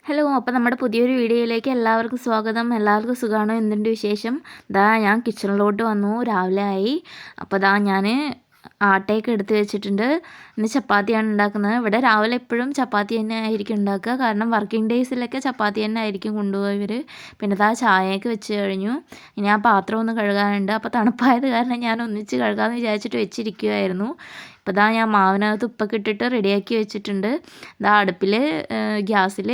Hello, അപ്പോൾ നമ്മുടെ പുതിയൊരു വീഡിയോയിലേക്ക് എല്ലാവർക്കും സ്വാഗതം. എല്ലാവർക്കും സുഖമാണോ? എന്തുണ്ട് വിശേഷം? ഞാൻ കിച്ചണിലോട്ട് വന്നു. രാവിലെ ആയി. അപ്പോൾ ഞാൻ ആട്ടയൊക്കെ എടുത്ത് വെച്ചിട്ടുണ്ട്. ഇന്ന് ചപ്പാത്തിയാണ് ഉണ്ടാക്കുന്നത്. ഇവിടെ രാവിലെ എപ്പോഴും ചപ്പാത്തി തന്നെ ആയിരിക്കും ഉണ്ടാക്കുക. കാരണം വർക്കിംഗ് ഡേയ്സിലൊക്കെ ചപ്പാത്തി തന്നെ ആയിരിക്കും കൊണ്ടുപോയി ഇവർ. പിന്നെ ചായയൊക്കെ വെച്ച് കഴിഞ്ഞു. ഇനി ആ പാത്രം ഒന്ന് കഴുകാനുണ്ട്. അപ്പോൾ തണുപ്പായത് കാരണം ഞാൻ ഒന്നിച്ച് കഴുകാമെന്ന് വിചാരിച്ചിട്ട് വെച്ചിരിക്കുമായിരുന്നു. ഇപ്പോൾ ഞാൻ മാവിനകത്ത് ഉപ്പൊക്കെ ഇട്ടിട്ട് റെഡിയാക്കി വെച്ചിട്ടുണ്ട്. അടുപ്പിൽ ഗ്യാസിൽ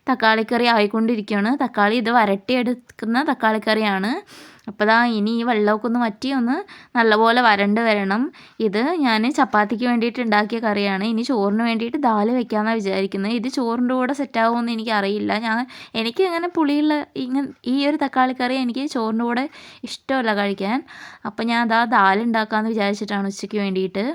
തക്കാളിക്കറി ആയിക്കൊണ്ടിരിക്കുകയാണ്. തക്കാളി ഇത് വരട്ടിയെടുക്കുന്ന തക്കാളിക്കറിയാണ്. അപ്പോൾ ഇനി ഈ വെള്ളമൊക്കെ ഒന്ന് വറ്റി ഒന്ന് നല്ലപോലെ വരണ്ട് വരണം. ഇത് ഞാൻ ചപ്പാത്തിക്ക് വേണ്ടിയിട്ട് ഉണ്ടാക്കിയ കറിയാണ്. ഇനി ചോറിന് വേണ്ടിയിട്ട് ദാൽ വെക്കാമെന്നാണ് വിചാരിക്കുന്നത്. ഇത് ചോറിൻ്റെ കൂടെ സെറ്റാകുമെന്ന് എനിക്കറിയില്ല. എനിക്ക് അങ്ങനെ പുളിയുള്ള ഈ ഒരു തക്കാളിക്കറി എനിക്ക് ചോറിൻ്റെ കൂടെ ഇഷ്ടമല്ല കഴിക്കാൻ. അപ്പോൾ ഞാൻ ദാൽ ഉണ്ടാക്കാമെന്ന് വിചാരിച്ചിട്ടാണ് ഉച്ചയ്ക്ക് വേണ്ടിയിട്ട്.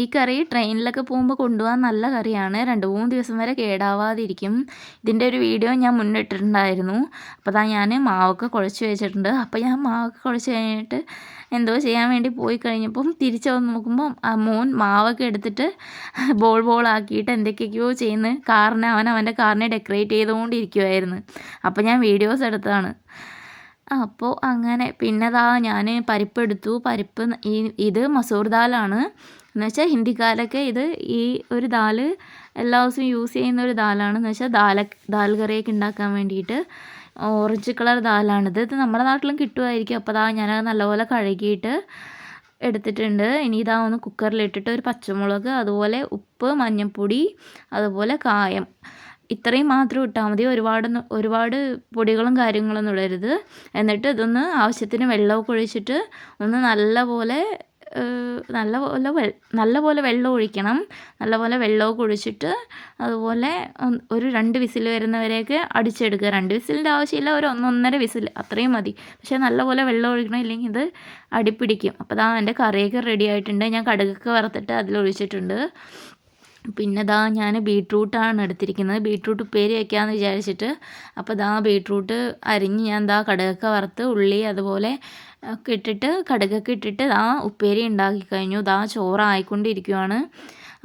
ഈ കറി ട്രെയിനിലൊക്കെ പോകുമ്പോൾ കൊണ്ടുപോകാൻ നല്ല കറിയാണ്. 2-3 ദിവസം വരെ കേടാവാതിരിക്കും. ഇതിൻ്റെ ഒരു വീഡിയോ ഞാൻ മുന്നിട്ടിട്ടുണ്ടായിരുന്നു. അപ്പോൾ ഞാൻ മാവൊക്കെ കുഴച്ച് വെച്ചിട്ടുണ്ട്. അപ്പോൾ ഞാൻ മാവൊക്കെ കുഴച്ച് കഴിഞ്ഞിട്ട് എന്തോ ചെയ്യാൻ വേണ്ടി പോയി കഴിഞ്ഞപ്പം തിരിച്ച് വന്ന് നോക്കുമ്പോൾ മോൻ മാവൊക്കെ എടുത്തിട്ട് ബോളാക്കിയിട്ട് എന്തൊക്കെയൊക്കെയോ ചെയ്യുന്നു. അവൻ്റെ കാറിനെ ഡെക്കറേറ്റ് ചെയ്തുകൊണ്ടിരിക്കുമായിരുന്നു. അപ്പോൾ ഞാൻ വീഡിയോസ് എടുത്തതാണ്. അപ്പോൾ അങ്ങനെ പിന്നെ ഞാൻ പരിപ്പെടുത്തു. ഇത് മസൂർ ദാലാണ്. എന്ന് വെച്ചാൽ ഹിന്ദിക്കാരൊക്കെ ഈ ഒരു ദാൽ എല്ലാ ദിവസവും യൂസ് ചെയ്യുന്ന ഒരു ദാലാണ്. എന്ന് വെച്ചാൽ ദാൽ കറിയൊക്കെ ഉണ്ടാക്കാൻ വേണ്ടിയിട്ട് ഓറഞ്ച് കളർ ദാലാണിത്. ഇത് നമ്മുടെ നാട്ടിലും കിട്ടുമായിരിക്കും. അപ്പോൾ ഞാനത് നല്ലപോലെ കഴുകിയിട്ട് എടുത്തിട്ടുണ്ട്. ഇനി ഒന്ന് കുക്കറിലിട്ടിട്ട് ഒരു പച്ചമുളക്, അതുപോലെ ഉപ്പ്, മഞ്ഞൾപ്പൊടി, അതുപോലെ കായം, ഇത്രയും മാത്രം ഇട്ടാൽ മതി. ഒരുപാട് പൊടികളും കാര്യങ്ങളൊന്നും ഇടരുത്. എന്നിട്ട് ഇതൊന്ന് ആവശ്യത്തിന് വെള്ളമൊക്കെ ഒഴിച്ചിട്ട് ഒന്ന് നല്ലപോലെ വെള്ളം ഒഴിക്കണം. നല്ലപോലെ വെള്ളമൊക്കെ ഒഴിച്ചിട്ട് അതുപോലെ ഒരു 2 വിസിൽ വരുന്നവരെയൊക്കെ അടിച്ചെടുക്കുക. 2 വിസിലിൻ്റെ ആവശ്യമില്ല, ഒരു 1-1.5 വിസിൽ അത്രയും മതി. പക്ഷേ നല്ലപോലെ വെള്ളം ഒഴിക്കണം, ഇല്ലെങ്കിൽ ഇത് അടിപ്പിടിക്കും. അപ്പോൾ എൻ്റെ കറിയൊക്കെ റെഡി ആയിട്ടുണ്ട്. ഞാൻ കടുകൊക്കെ വറുത്തിട്ട് അതിലൊഴിച്ചിട്ടുണ്ട്. പിന്നെ ഞാൻ ബീട്രൂട്ടാണ് എടുത്തിരിക്കുന്നത്. ബീട്രൂട്ട് ഉപ്പേരി വയ്ക്കാമെന്ന് വിചാരിച്ചിട്ട്. അപ്പോൾ ബീട്രൂട്ട് അരിഞ്ഞ് ഞാൻ കടുകൊക്കെ വറുത്ത് ഉള്ളി അതുപോലെ ഒക്കെ ഇട്ടിട്ട് കടുകൊക്കെ ഇട്ടിട്ട് ഉപ്പേരി ഉണ്ടാക്കി കഴിഞ്ഞു. ചോറായിക്കൊണ്ടിരിക്കുകയാണ്.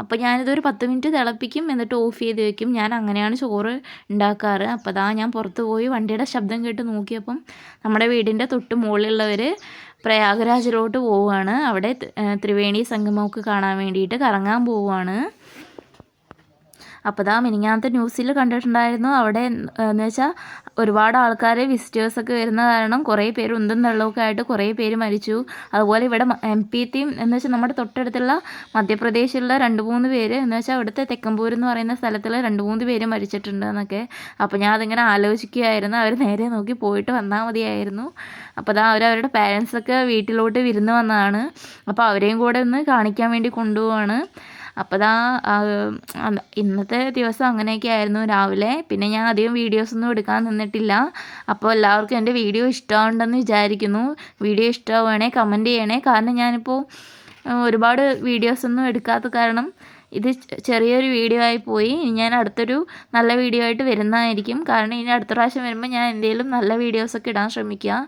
അപ്പോൾ ഞാനിതൊരു 10 മിനിറ്റ് തിളപ്പിക്കും, എന്നിട്ട് ഓഫ് ചെയ്ത് വെക്കും. ഞാൻ അങ്ങനെയാണ് ചോറ് ഉണ്ടാക്കാറ്. അപ്പോൾ ഞാൻ പുറത്ത് പോയി വണ്ടിയുടെ ശബ്ദം കേട്ട് നോക്കിയപ്പം നമ്മുടെ വീടിൻ്റെ തൊട്ട് മുകളിലുള്ളവർ പ്രയാഗരാജിലോട്ട് പോവുകയാണ്. അവിടെ ത്രിവേണി സംഗമമൊക്കെ കാണാൻ വേണ്ടിയിട്ട് കറങ്ങാൻ പോവുകയാണ്. അപ്പോൾ മിനിഞ്ഞാന്നത്തെ ന്യൂസിൽ കണ്ടിട്ടുണ്ടായിരുന്നു. അവിടെ എന്ന് വെച്ചാൽ ഒരുപാട് ആൾക്കാർ വിസിറ്റേഴ്സൊക്കെ വരുന്ന കാരണം കുറേ പേര് ഉന്തും തള്ളമൊക്കെ ആയിട്ട് കുറേ പേര് മരിച്ചു. അതുപോലെ ഇവിടെ MP ടീം എന്ന് വെച്ചാൽ നമ്മുടെ തൊട്ടടുത്തുള്ള മധ്യപ്രദേശിലുള്ള 2-3 പേര് എന്ന് വെച്ചാൽ അവിടുത്തെ തെക്കമ്പൂർ എന്ന് പറയുന്ന സ്ഥലത്തിൽ 2-3 പേര് മരിച്ചിട്ടുണ്ട് എന്നൊക്കെ. അപ്പോൾ ഞാൻ അതിങ്ങനെ ആലോചിക്കുകയായിരുന്നു. അവർ നേരെ നോക്കി പോയിട്ട് വന്നാൽ മതിയായിരുന്നു. അപ്പോൾ അവരവരുടെ പാരൻസൊക്കെ വീട്ടിലോട്ട് വിരുന്ന് വന്നതാണ്. അപ്പോൾ അവരെയും കൂടെ ഒന്ന് കാണിക്കാൻ വേണ്ടി കൊണ്ടുപോവാണ്. അപ്പോൾ ഇന്നത്തെ ദിവസം അങ്ങനെയൊക്കെ ആയിരുന്നു രാവിലെ. പിന്നെ ഞാൻ അധികം വീഡിയോസൊന്നും എടുക്കാൻ നിന്നിട്ടില്ല. അപ്പോൾ എല്ലാവർക്കും എൻ്റെ വീഡിയോ ഇഷ്ടമുണ്ടെന്ന് വിചാരിക്കുന്നു. വീഡിയോ ഇഷ്ടമാവുകയാണെങ്കിൽ കമൻറ്റ് ചെയ്യണേ. കാരണം ഞാനിപ്പോൾ ഒരുപാട് വീഡിയോസൊന്നും എടുക്കാത്ത കാരണം ഇത് ചെറിയൊരു വീഡിയോ ആയി പോയി. ഞാൻ അടുത്തൊരു നല്ല വീഡിയോ ആയിട്ട് വരുന്നതായിരിക്കും. കാരണം ഇനി അടുത്ത പ്രാവശ്യം വരുമ്പോൾ ഞാൻ എന്തെങ്കിലും നല്ല വീഡിയോസൊക്കെ ഇടാൻ ശ്രമിക്കുക.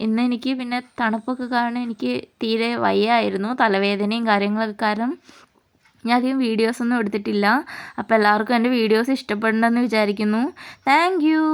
ഇന്ന് എനിക്ക് പിന്നെ തണുപ്പൊക്കെ കാരണം എനിക്ക് തീരെ വയ്യായിരുന്നു. തലവേദനയും കാര്യങ്ങളൊക്കെ കാരണം ഞാൻ അധികം വീഡിയോസൊന്നും എടുത്തിട്ടില്ല. അപ്പോൾ എല്ലാവർക്കും എൻ്റെ വീഡിയോസ് ഇഷ്ടപ്പെടുന്നുണ്ടെന്ന് വിചാരിക്കുന്നു. Thank you.